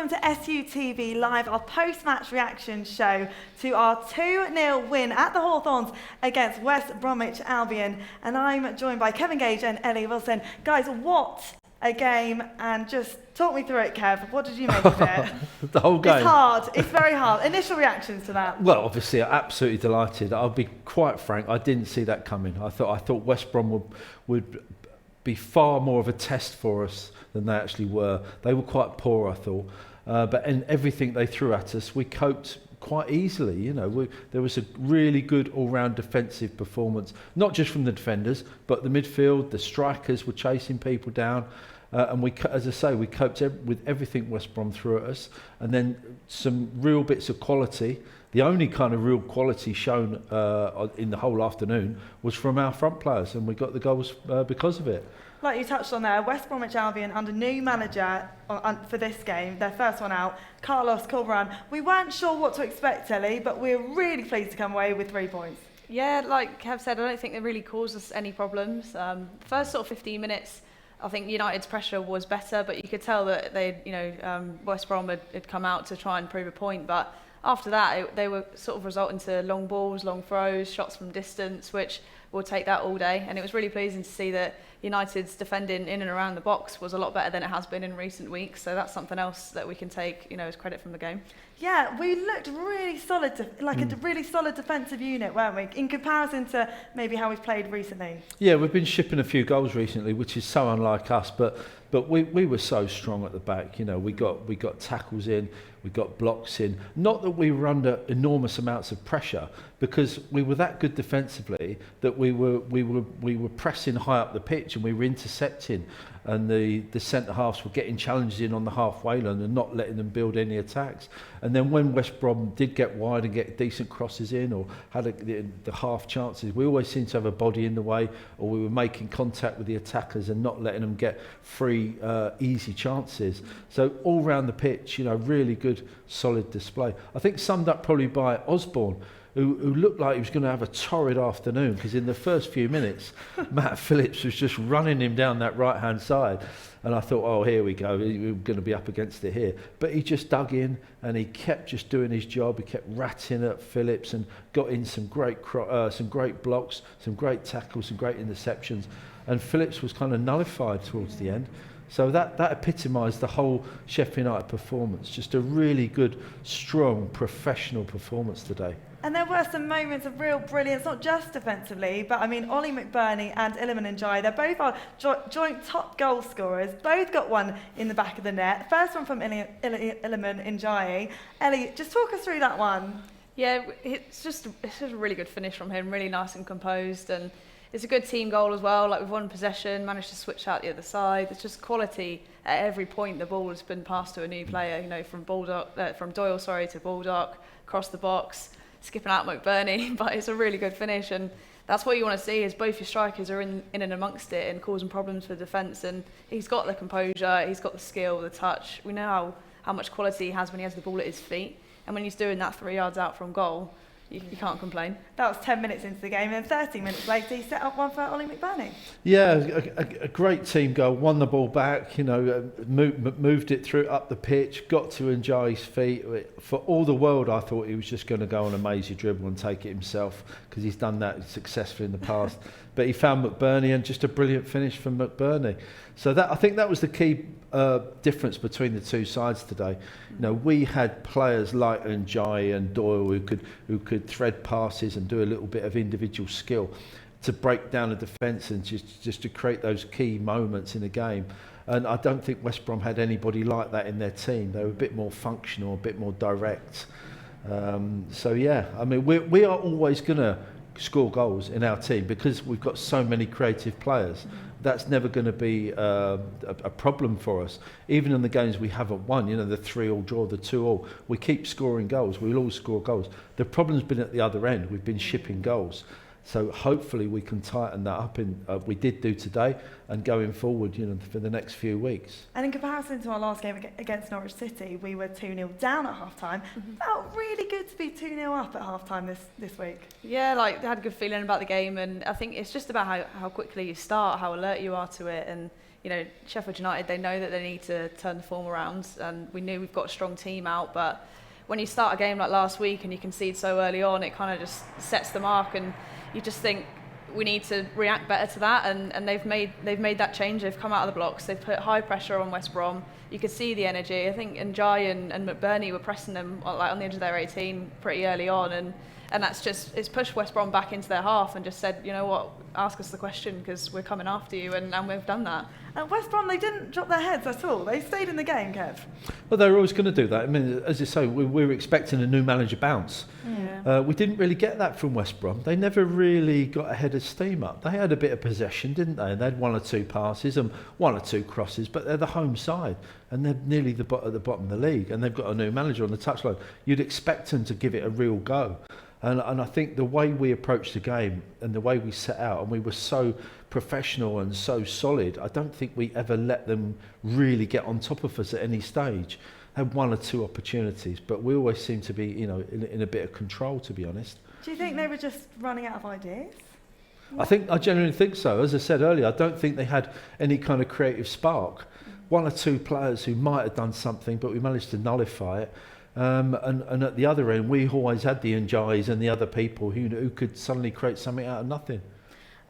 welcome to SUTV Live, our post-match reaction show to our 2-0 win at the Hawthorns against West Bromwich Albion. And I'm joined by Kevin Gage and Ellie Wilson. Guys, what a game, and just talk me through it, Kev. What did you make of it? The whole game. It's hard. It's very hard. Initial reactions to that. Well, obviously, I'm absolutely delighted. I'll be quite frank. I didn't see that coming. I thought West Brom would be far more of a test for us than they actually were. They were quite poor, I thought. But in everything they threw at us, we coped quite easily. You know, there was a really good all-round defensive performance, not just from the defenders, but the midfield, the strikers were chasing people down. And we, as I say, we coped with everything West Brom threw at us, and then some real bits of quality. The only kind of real quality shown in the whole afternoon was from our front players, and we got the goals because of it. Like you touched on there, West Bromwich Albion under new manager for this game, their first one out, Carlos Corberán. We weren't sure what to expect, Ellie, but we were really pleased to come away with 3 points. Yeah, like Kev said, I don't think they really caused us any problems. First sort of 15 minutes, I think United's pressure was better, but you could tell that West Brom had come out to try and prove a point. But after that, they were sort of resulting to long balls, long throws, shots from distance, which we'll take that all day. And it was really pleasing to see that United's defending in and around the box was a lot better than it has been in recent weeks. So that's something else that we can take, as credit from the game. Yeah, we looked really solid, a really solid defensive unit, weren't we? In comparison to maybe how we've played recently. Yeah, we've been shipping a few goals recently, which is so unlike us. But we were so strong at the back. We got tackles in, we got blocks in. Not that we were under enormous amounts of pressure, because we were that good defensively that we were pressing high up the pitch and we were intercepting, and the centre halves were getting challenges in on the halfway line and not letting them build any attacks. And then when West Brom did get wide and get decent crosses in, or had the half chances, we always seemed to have a body in the way, or we were making contact with the attackers and not letting them get free, easy chances. So all round the pitch, really good, solid display. I think summed up probably by Osborne, who looked like he was going to have a torrid afternoon, because in the first few minutes, Matt Phillips was just running him down that right-hand side. And I thought, oh, here we go, we're going to be up against it here. But he just dug in and he kept just doing his job. He kept ratting at Phillips and got in some great blocks, some great tackles, some great interceptions. And Phillips was kind of nullified towards the end. So that epitomised the whole Sheffield United performance. Just a really good, strong, professional performance today. And there were some moments of real brilliance, not just defensively, but Ollie McBurney and Iliman Ndiaye, they're both our joint top goal scorers. Both got one in the back of the net. First one from Iliman Ndiaye. Ellie, just talk us through that one. Yeah, it's just a really good finish from him, really nice and composed, and it's a good team goal as well. Like, we've won possession, managed to switch out the other side. It's just quality at every point. The ball has been passed to a new player, from Doyle to Baldock, across the box, skipping out McBurney. But it's a really good finish, and that's what you want to see, is both your strikers are in and amongst it and causing problems for defence. And he's got the composure, he's got the skill, the touch. We know how much quality he has when he has the ball at his feet, and when he's doing that 3 yards out from goal, you can't complain. That was 10 minutes into the game, and 30 minutes later he set up one for Ollie McBurney. Yeah, a great team goal. Won the ball back, moved it through up the pitch, got to Ndiaye's feet. For all the world, I thought he was just going to go on a mazy dribble and take it himself, because he's done that successfully in the past. But he found McBurney, and just a brilliant finish from McBurney. So I think that was the key difference between the two sides today. We had players like Ndiaye and Doyle who could thread passes and do a little bit of individual skill to break down a defence and just to create those key moments in a game. And I don't think West Brom had anybody like that in their team. They were a bit more functional, a bit more direct. We are always going to score goals in our team because we've got so many creative players. That's never going to be a problem for us. Even in the games we haven't won, the 3-3 draw, the 2-2, we keep scoring goals. We'll always score goals. The problem's been at the other end. We've been shipping goals. So hopefully we can tighten that up. We did do today, and going forward, for the next few weeks. And in comparison to our last game against Norwich City, we were 2-0 down at half-time. Felt really good to be 2-0 up at half-time this week. Yeah, I had a good feeling about the game, and I think it's just about how quickly you start, how alert you are to it, and you know, Sheffield United, they know that they need to turn the form around, and we knew we've got a strong team out, but when you start a game like last week and you concede so early on, it kind of just sets the mark, and you just think we need to react better to that, and they've made that change. They've come out of the blocks, they've put high pressure on West Brom. You could see the energy. I think Njai and McBurney were pressing them like on the edge of their 18 pretty early on, and it's pushed West Brom back into their half and just said, you know what, ask us the question because we're coming after you, and we've done that. West Brom, they didn't drop their heads at all. They stayed in the game, Kev. Well, they were always going to do that. I mean, as you say, we were expecting a new manager bounce. Yeah. We didn't really get that from West Brom. They never really got ahead of steam up. They had a bit of possession, didn't they? And they had one or two passes and one or two crosses, but they're the home side and they're nearly at the bottom of the league, and they've got a new manager on the touchline. You'd expect them to give it a real go. And I think the way we approached the game and the way we set out, and we were so professional and so solid, I don't think we ever let them really get on top of us at any stage. Had one or two opportunities, but we always seemed to be, you know, in a bit of control, to be honest. Do you think they were just running out of ideas? I genuinely think so. As I said earlier, I don't think they had any kind of creative spark. One or two players who might have done something, but we managed to nullify it. And at the other end, we always had the Njais and the other people who could suddenly create something out of nothing.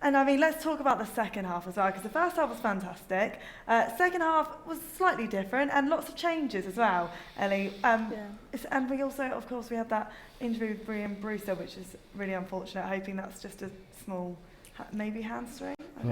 And I mean, let's talk about the second half as well, because the first half was fantastic. Second half was slightly different and lots of changes as well, Ellie. And we also, of course, we had that injury with Brian Brewster, which is really unfortunate, hoping that's just a small, maybe hamstring. I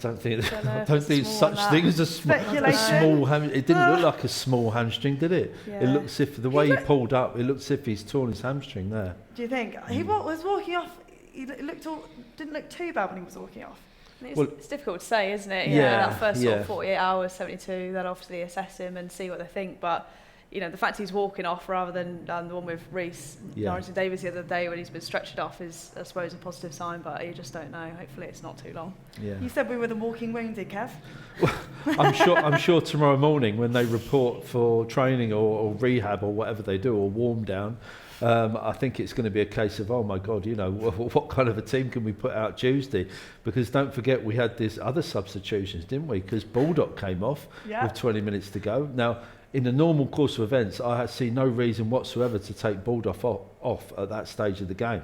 don't think it's such thing as a small hamstring. It didn't look like a small hamstring, did it? Yeah. It looked as if the way he pulled up, it looked as if he's torn his hamstring there. Do you think? He was walking off, didn't look too bad when he was walking off. It's difficult to say, isn't it? Yeah, that first sort of 48 hours, 72, they'll obviously assess him and see what they think, but you know, the fact he's walking off rather than the one with Reece, Norris and Davies the other day when he's been stretched off is, I suppose, a positive sign, but you just don't know. Hopefully it's not too long. Yeah. You said we were the walking wounded, Kev. Well, I'm sure tomorrow morning when they report for training or rehab or whatever they do, or warm down, I think it's going to be a case of, oh my God, you know, what kind of a team can we put out Tuesday? Because don't forget, we had these other substitutions, didn't we? Because Baldock came off with 20 minutes to go. Now, in the normal course of events, I see no reason whatsoever to take Baldock off at that stage of the game.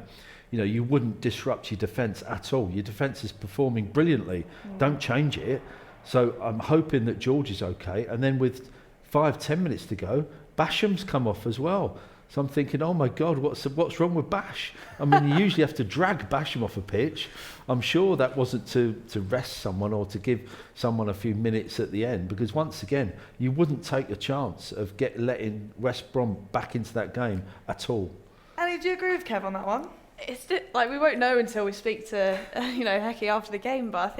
You know, you wouldn't disrupt your defence at all. Your defence is performing brilliantly. Don't change it. So I'm hoping that George is okay. And then with 5-10 minutes to go, Basham's come off as well. So I'm thinking, oh my God, what's wrong with Bash? I mean, you usually have to drag Basham off a pitch. I'm sure that wasn't to rest someone or to give someone a few minutes at the end, because once again, you wouldn't take a chance of letting West Brom back into that game at all. Ellie, do you agree with Kev on that one? It's like we won't know until we speak to Hecky after the game, but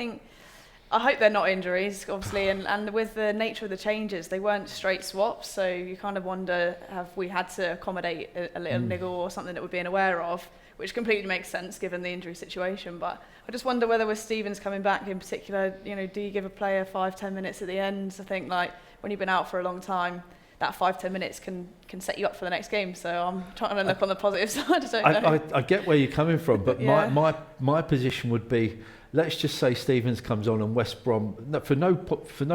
I hope they're not injuries, obviously, and with the nature of the changes, they weren't straight swaps, so you kind of wonder, have we had to accommodate a little niggle or something that we're being aware of, which completely makes sense given the injury situation. But I just wonder whether with Stevens coming back in particular, you know, do you give a player 5-10 minutes at the end? I think like when you've been out for a long time, that 5-10 minutes can set you up for the next game. So I'm trying to look on the positive side. I get where you're coming from, but my position would be, let's just say Stevens comes on and West Brom, for no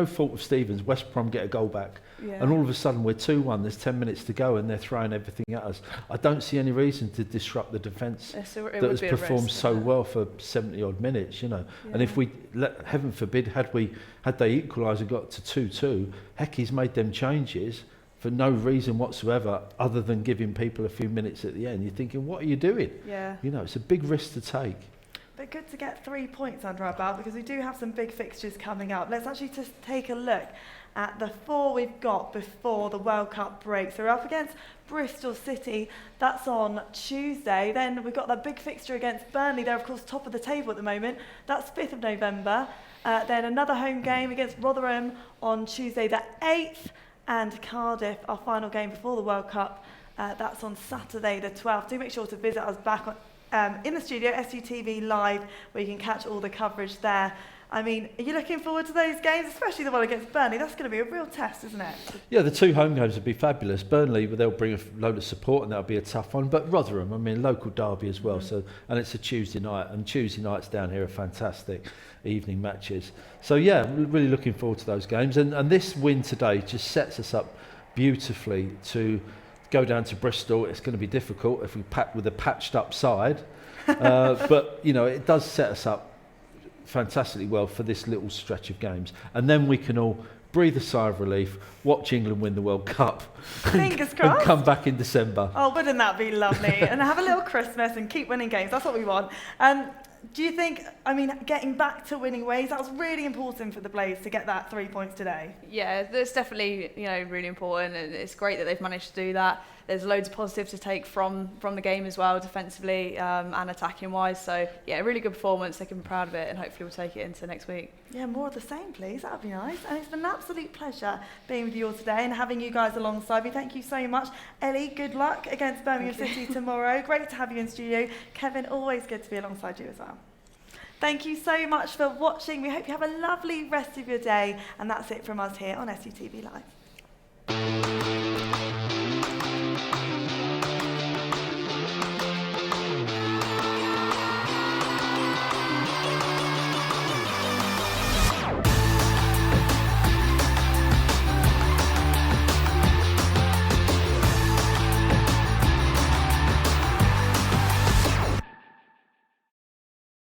fault of Stevens, West Brom get a goal back. Yeah. And all of a sudden we're 2-1, there's 10 minutes to go and they're throwing everything at us. I don't see any reason to disrupt the defence that has performed so well for 70 odd minutes, you know. Yeah. And if we, heaven forbid, had they equalised and got to 2-2, Hecky's made them changes for no reason whatsoever other than giving people a few minutes at the end. You're thinking, what are you doing? Yeah. You know, it's a big risk to take. But good to get 3 points under our belt because we do have some big fixtures coming up. Let's actually just take a look at the 4 we've got before the World Cup break. So we're up against Bristol City. That's on Tuesday. Then we've got that big fixture against Burnley. They're, of course, top of the table at the moment. That's 5th of November. Then another home game against Rotherham on Tuesday the 8th. And Cardiff, our final game before the World Cup. That's on Saturday the 12th. Do make sure to visit us back on in the studio, SUTV Live, where you can catch all the coverage there. I mean, are you looking forward to those games, especially the one against Burnley? That's going to be a real test, isn't it? Yeah, the 2 home games would be fabulous. Burnley, they'll bring a load of support and that'll be a tough one. But Rotherham, I mean, local derby as well. So, and it's a Tuesday night, and Tuesday nights down here are fantastic evening matches. So yeah, really looking forward to those games. And this win today just sets us up beautifully to go down to Bristol. It's going to be difficult if we pack with a patched up side, but you know, it does set us up fantastically well for this little stretch of games, and then we can all breathe a sigh of relief, watch England win the World Cup, Fingers and crossed. come back in December. Oh, wouldn't that be lovely? And have a little Christmas and keep winning games. That's what we want. Do you think, I mean, getting back to winning ways, that was really important for the Blades to get that 3 points today? Yeah, that's definitely, you know, really important, and it's great that they've managed to do that. There's loads of positives to take from the game as well, defensively and attacking wise. So yeah, really good performance. They can be proud of it, and hopefully we'll take it into next week. Yeah, more of the same, please. That would be nice. And it's been an absolute pleasure being with you all today and having you guys alongside me. Thank you so much. Ellie, good luck against Birmingham City tomorrow. Great to have you in studio. Kevin, always good to be alongside you as well. Thank you so much for watching. We hope you have a lovely rest of your day. And that's it from us here on SUTV Live.